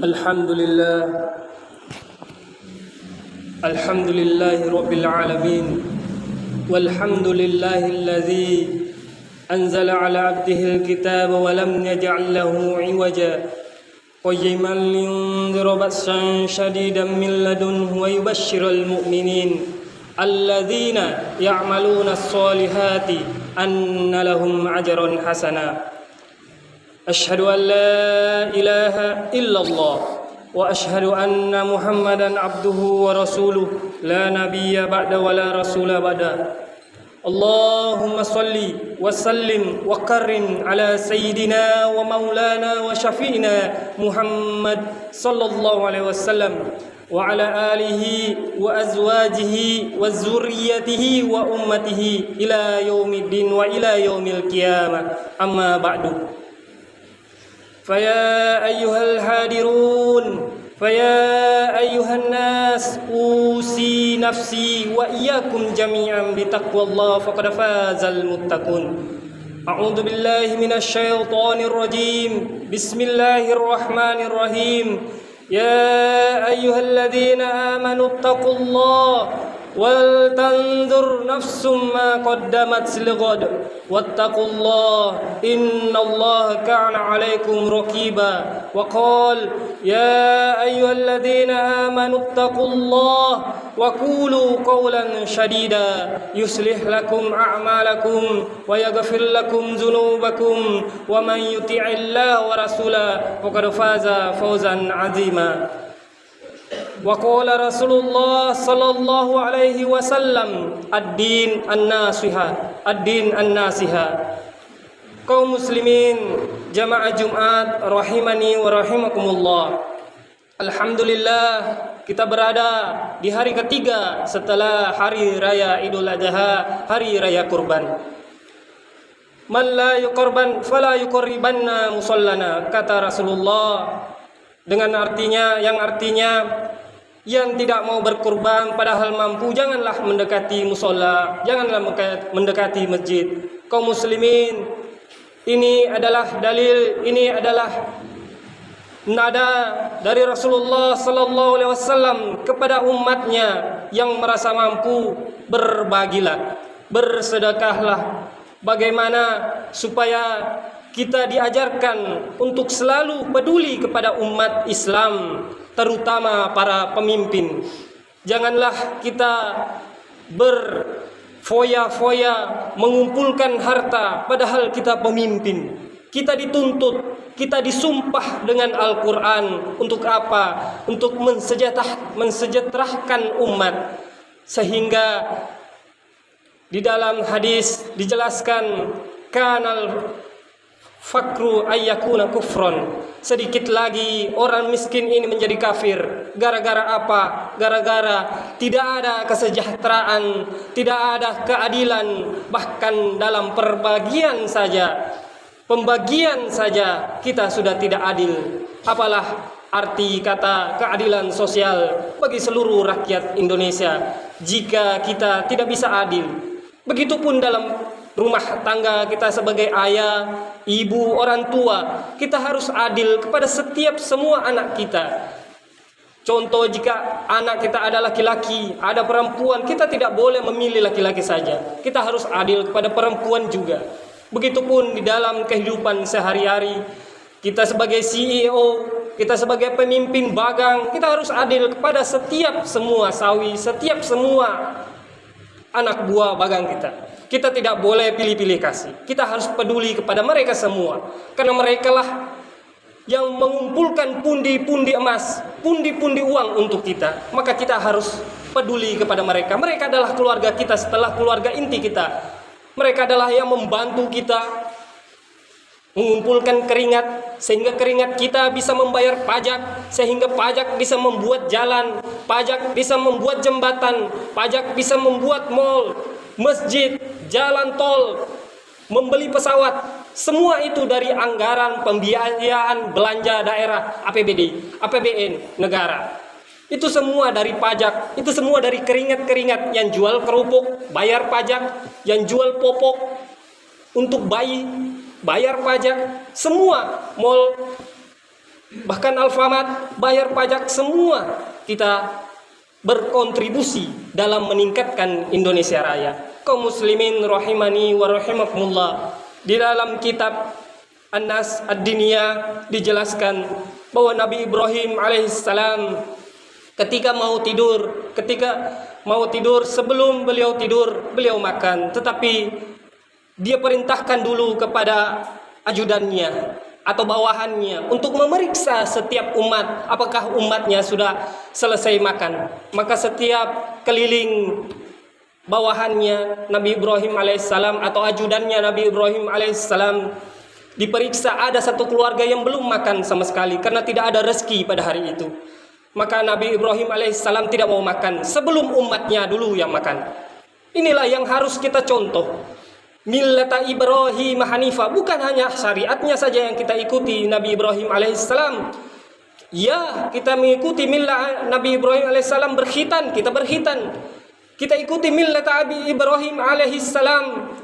Alhamdulillah Alhamdulillahi Rabbil Alamin Walhamdulillahilladzi anzala ala abdihil kitaba wa lam yaj'al lahu 'iwaja qayyiman liyundhira ba'san shadidan min ladunhu wa yubashshiral mu'minin alladzina ya'maluna as-solihati anna lahum ajran hasana. Asyhadu an la ilaha illallah wa asyhadu anna Muhammadan abduhu wa rasuluh la nabiyya ba'da wa la rasula ba'da. Allahumma salli wa sallim wa karrim ala sayyidina wa maulana wa syafi'ina Muhammad sallallahu alaihi wasallam wa ala alihi wa azwajihi wa zurriyyatihi wa ummatihi ila yaumiddin wa ila yaumil qiyamah. Amma ba'du. فيا أيها الحاضرون فيا أيها الناس أوصي نفسي وإياكم جميعا بتقوى الله فقد فاز المتقون. أعوذ بالله من الشيطان الرجيم بسم الله الرحمن الرحيم. يا أيها الذين آمنوا اتقوا الله ولتنظر نفس ما قدمت لغد واتقوا الله إن الله كان عليكم رقيبا. وقال يا أيها الذين آمنوا اتقوا الله وقولوا قولا شديدا يصلح لكم أعمالكم ويغفر لكم ذنوبكم ومن يطع الله ورسوله فقد فاز فوزا عظيما. Waqala Rasulullah sallallahu alaihi wasallam ad-din an-nasiha ad-din an-nasiha. Kaum muslimin jamaah Jumat rahimani wa rahimakumullah. Alhamdulillah kita berada di hari ketiga setelah hari raya Idul Adha, hari raya kurban. Man la yuqarban fala yuqribanna musallana, kata Rasulullah, dengan artinya yang tidak mau berkurban padahal mampu, janganlah mendekati musola, janganlah mendekati masjid. Kaum muslimin, ini adalah dalil, ini adalah nada dari Rasulullah sallallahu alaihi wasallam kepada umatnya yang merasa mampu. Berbagilah, bersedekahlah. Bagaimana supaya kita diajarkan untuk selalu peduli kepada umat Islam, terutama para pemimpin. Janganlah kita berfoya-foya mengumpulkan harta padahal kita pemimpin. Kita dituntut, kita disumpah dengan Al-Quran. Untuk apa? Untuk mensejahterakan umat. Sehingga di dalam hadis dijelaskan kanal fakru ayyakuna kufron, sedikit lagi orang miskin ini menjadi kafir. Gara-gara apa? Gara-gara tidak ada kesejahteraan, tidak ada keadilan, bahkan dalam pembagian saja kita sudah tidak adil. Apalah arti kata keadilan sosial bagi seluruh rakyat Indonesia jika kita tidak bisa adil. Begitupun dalam rumah tangga kita sebagai ayah, ibu, orang tua, kita harus adil kepada semua anak kita. Contoh, jika anak kita ada laki-laki, ada perempuan, kita tidak boleh memilih laki-laki saja. Kita harus adil kepada perempuan juga. Begitupun di dalam kehidupan sehari-hari, kita sebagai CEO, kita sebagai pemimpin bagang, kita harus adil kepada semua sawi, semua anak buah bagang kita. Kita tidak boleh pilih-pilih kasih. Kita harus peduli kepada mereka semua. Karena merekalah yang mengumpulkan pundi-pundi emas, pundi-pundi uang untuk kita. Maka kita harus peduli kepada mereka. Mereka adalah keluarga kita setelah keluarga inti kita. Mereka adalah yang membantu kita mengumpulkan keringat, sehingga keringat kita bisa membayar pajak, sehingga pajak bisa membuat jalan, pajak bisa membuat jembatan, pajak bisa membuat mal, masjid, jalan tol, membeli pesawat. Semua itu dari anggaran pembiayaan belanja daerah APBD, APBN negara. Itu semua dari pajak, itu semua dari keringat-keringat. Yang jual kerupuk bayar pajak, yang jual popok untuk bayi bayar pajak. Semua mal Bahkan Alfamart bayar pajak semua. Kita berkontribusi dalam meningkatkan Indonesia Raya. Kaum muslimin rahimani wa rahimakumullah. Di dalam kitab An-Nas Ad-Diniyah dijelaskan bahwa Nabi Ibrahim alaihissalam ketika mau tidur sebelum beliau tidur beliau makan, tetapi dia perintahkan dulu kepada ajudannya atau bawahannya untuk memeriksa setiap umat apakah umatnya sudah selesai makan. Maka setiap keliling bawahannya Nabi Ibrahim alaihissalam atau ajudannya Nabi Ibrahim alaihissalam diperiksa, ada satu keluarga yang belum makan sama sekali karena tidak ada rezeki pada hari itu. Maka Nabi Ibrahim alaihissalam tidak mau makan sebelum umatnya dulu yang makan. Inilah yang harus kita contoh. Millata Ibrahim Hanifah, bukan hanya syariatnya saja yang kita ikuti Nabi Ibrahim alaihissalam. Ya, kita mengikuti millah Nabi Ibrahim alaihissalam berkhitan, kita berkhitan. Kita ikuti millata Abi Ibrahim alaihissalam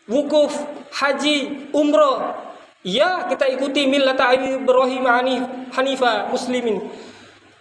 wukuf, haji, umroh. Ya, kita ikuti millata Abi Ibrahim Hanifah muslimin.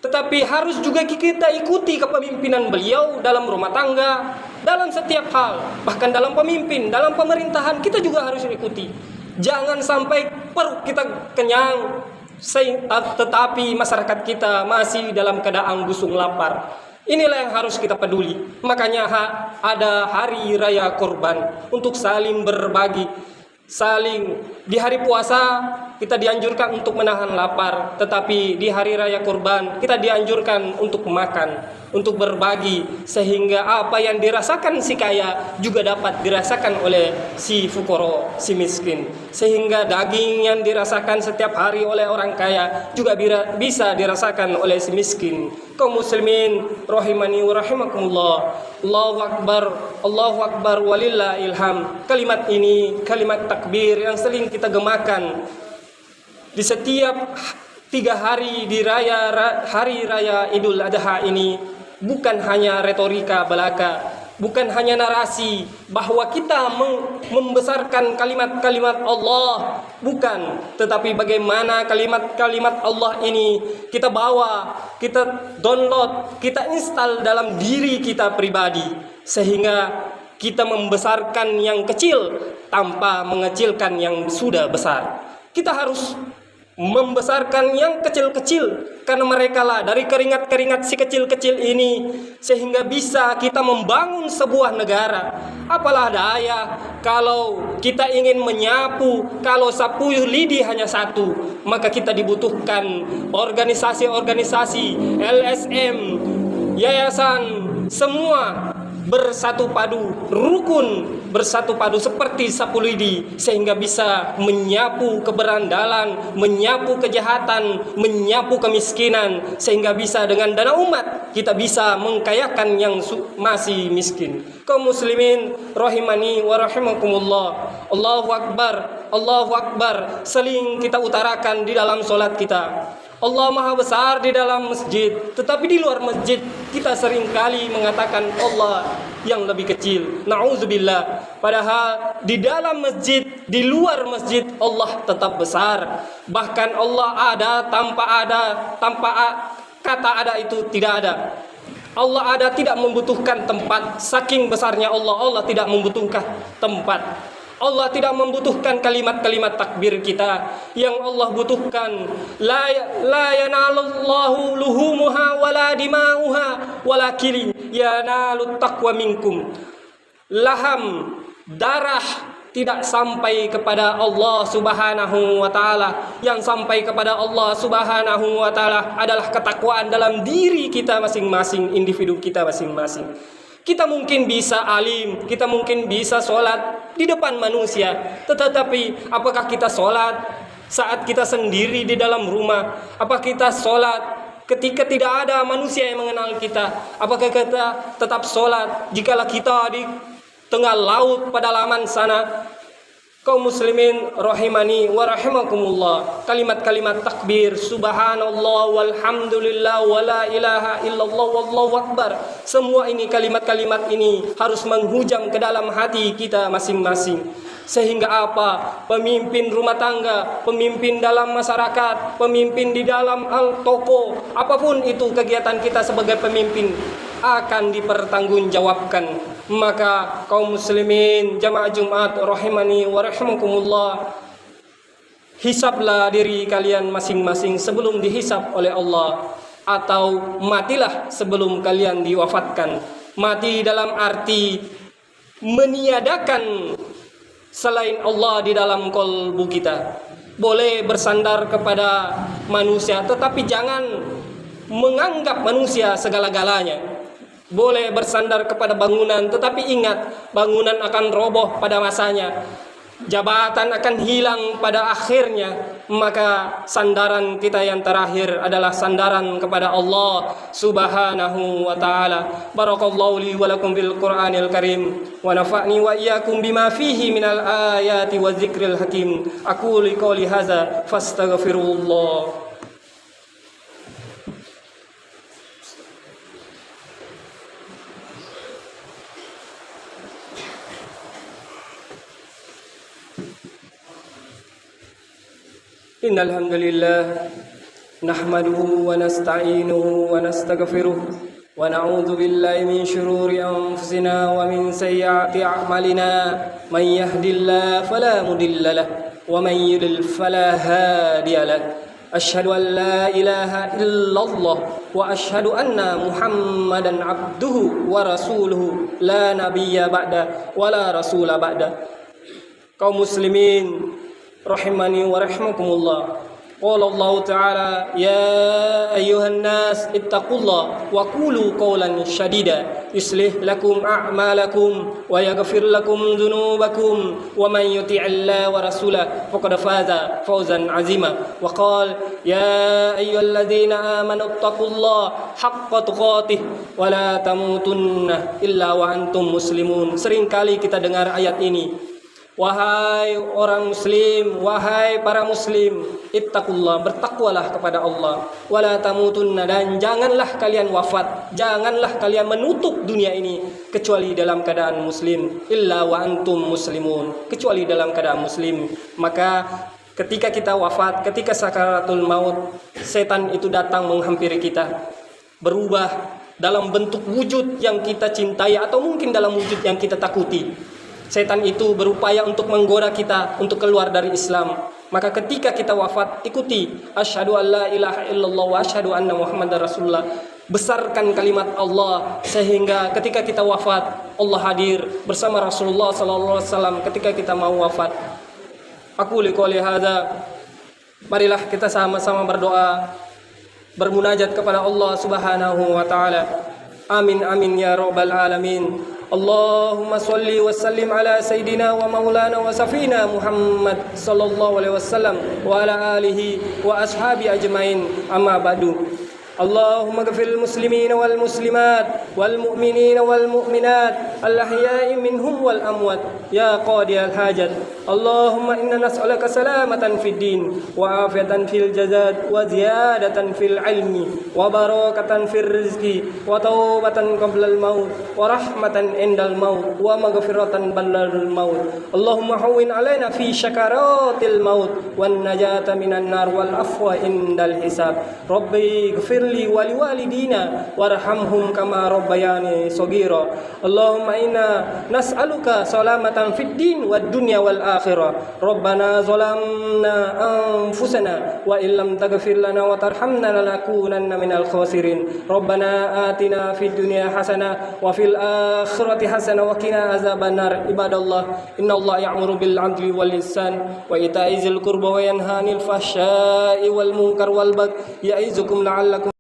Tetapi harus juga kita ikuti kepemimpinan beliau dalam rumah tangga, dalam setiap hal, bahkan dalam pemimpin, dalam pemerintahan kita juga harus ikuti. Jangan sampai perut kita kenyang, tetapi masyarakat kita masih dalam keadaan busung lapar. Inilah yang harus kita peduli. Makanya ada hari raya kurban untuk saling berbagi. Di hari puasa kita dianjurkan untuk menahan lapar, tetapi di hari raya kurban kita dianjurkan untuk makan, untuk berbagi, sehingga apa yang dirasakan si kaya juga dapat dirasakan oleh si fukoro, si miskin, sehingga daging yang dirasakan setiap hari oleh orang kaya juga bisa dirasakan oleh si miskin. Kaum muslimin rahimani wa rahimakumullah. Allahu akbar walillah ilham. Kalimat ini kalimat takbir yang sering kita gemakan di setiap 3 hari di hari raya Idul Adha ini. Bukan hanya retorika belaka, bukan hanya narasi bahwa kita membesarkan kalimat-kalimat Allah, bukan, tetapi bagaimana kalimat-kalimat Allah ini kita bawa, kita download, kita install dalam diri kita pribadi, sehingga kita membesarkan yang kecil tanpa mengecilkan yang sudah besar. Kita harus membesarkan yang kecil-kecil, karena mereka lah dari keringat-keringat si kecil-kecil ini sehingga bisa kita membangun sebuah negara. Apalah daya kalau kita ingin menyapu, kalau sapu lidi hanya satu, maka kita dibutuhkan organisasi-organisasi, LSM, yayasan, semua bersatu padu, rukun bersatu padu seperti sapu lidi, sehingga bisa menyapu keberandalan, menyapu kejahatan, menyapu kemiskinan, sehingga bisa dengan dana umat kita bisa mengkayakan yang masih miskin. Kaum muslimin rahimani wa rahimakumullah. Allahu akbar, Allahu akbar, seling kita utarakan di dalam solat kita. Allah Maha Besar di dalam masjid, tetapi di luar masjid kita seringkali mengatakan Allah yang lebih kecil. Na'udzubillah. Padahal di dalam masjid, di luar masjid Allah tetap besar. Bahkan Allah ada, tanpa kata ada itu tidak ada. Allah ada tidak membutuhkan tempat. Saking besarnya Allah tidak membutuhkan tempat. Allah tidak membutuhkan kalimat-kalimat takbir kita. Yang Allah butuhkan, la yanalullahu luhumuha wala dima'uha walakin yanalut taqwa minkum. Laham, darah tidak sampai kepada Allah Subhanahu wa taala. Yang sampai kepada Allah Subhanahu wa taala adalah ketakwaan dalam diri kita masing-masing, individu kita masing-masing. Kita mungkin bisa alim, kita mungkin bisa sholat di depan manusia, tetapi apakah kita sholat saat kita sendiri di dalam rumah? Apakah kita sholat ketika tidak ada manusia yang mengenal kita? Apakah kita tetap sholat jikalau kita di tengah laut pedalaman sana? Kaum muslimin rahimani wa rahimakumullah, kalimat-kalimat takbir subhanallah walhamdulillah wala ilaha illallah wallahu akbar, semua ini kalimat-kalimat ini harus menghujam ke dalam hati kita masing-masing. Sehingga apa? Pemimpin rumah tangga, pemimpin dalam masyarakat, pemimpin di dalam toko, apapun itu kegiatan kita sebagai pemimpin akan dipertanggungjawabkan. Maka kaum muslimin jamaah Jumat rahimani wa rahimakumullah, hisablah diri kalian masing-masing sebelum dihisab oleh Allah, atau matilah sebelum kalian diwafatkan. Mati dalam arti meniadakan selain Allah di dalam kolbu kita. Boleh bersandar kepada manusia, tetapi jangan menganggap manusia segala-galanya. Boleh bersandar kepada bangunan, tetapi ingat bangunan akan roboh pada masanya. Jabatan akan hilang pada akhirnya. Maka sandaran kita yang terakhir adalah sandaran kepada Allah subhanahu wa ta'ala. Barakallahu li wa lakum bil Qur'anil Karim, wa nafa'ni wa iyyakum bima fihi minal ayati wa dzikril hakim. Aku li qouli hadza fastaghfirullah. Innal hamdalillah nahmaduhu wa nasta'inuhu wa nastaghfiruh wa na'udzu billahi min shururi anfusina wa min sayyiati a'malina. Man yahdihillahu fala mudilla lahu wa man yudlil fala hadiya lahu. Asyhadu an la ilaha illallah wa asyhadu anna Muhammadan abduhu wa rasuluhu la nabiyya ba'da wa la rasula ba'da. Kaum muslimin rahimani wa rahimakumullah. Qala Allah Ta'ala, ya ayyuhan nas ittaqullah wa qulu qawlan shadida yuslih lakum a'malakum wa yaghfir lakum dhunubakum wa man yuti'illaha wa rasulahu faqad faza fawzan 'azima. Wa qala ya ayyuhalladzina amanu ittaqullaha haqqa tuqatih wa la tamutunna illa wa antum muslimun. Seringkali kita dengar ayat ini. Wahai orang muslim, wahai para muslim, ittaqullah, bertakwalah kepada Allah, wala tamutunna, dan janganlah kalian wafat, janganlah kalian menutup dunia ini kecuali dalam keadaan muslim, illa wa antum muslimun, kecuali dalam keadaan muslim. Maka ketika kita wafat, ketika sakaratul maut, setan itu datang menghampiri kita, berubah dalam bentuk wujud yang kita cintai atau mungkin dalam wujud yang kita takuti. Setan itu berupaya untuk menggoda kita untuk keluar dari Islam. Maka ketika kita wafat, ikuti asyhadu an la ilaha illallah wa asyhadu anna Muhammadar Rasulullah. Besarkan kalimat Allah sehingga ketika kita wafat, Allah hadir bersama Rasulullah sallallahu alaihi wasallam ketika kita mau wafat. Aku liqouli hadza. Marilah kita sama-sama berdoa, bermunajat kepada Allah Subhanahu wa taala. Amin amin ya rabbal alamin. Allahumma salli wa sallim ala sayyidina wa maulana wa safina Muhammad sallallahu alaihi wasallam wa ala alihi wa ashabi ajmain. Amma ba'du. Allahumma ghfir lil muslimina wal muslimat wal mu'minina wal mu'minat al ahya'i minhum wal amwat ya qadiyal hajat. Allahumma inna nas'aluka salamatan fid din wa afiyatan fil jasad wa ziyadatan fil ilmi wa barakatan fir rizqi wa taubatan qabla al maut wa rahmatan indal maut wa maghfiratan ba'dal maut. Allahumma hawwin alaina fi syakaratil maut wan najata minan nar wal afwa indal hisab. Rabbi ighfir li wa liwalidina warhamhum kama rabbayani shaghira. Allahumma inna nas'aluka salamatan fid din wad dunya wal akhirah. Rabbana zalamna anfusana wa illam taghfir lana wa tarhamna lanakunanna minal khasirin. Rabbana atina fid dunya hasanah wa fil akhirati hasanah wa qina azabannar. Ibadallah, innallaha ya'muru bil 'adli wal ihsan wa ita'i dzil qurba wa yanha 'anil fahsya'i wal munkar wal baghi ya'izukum la'allakum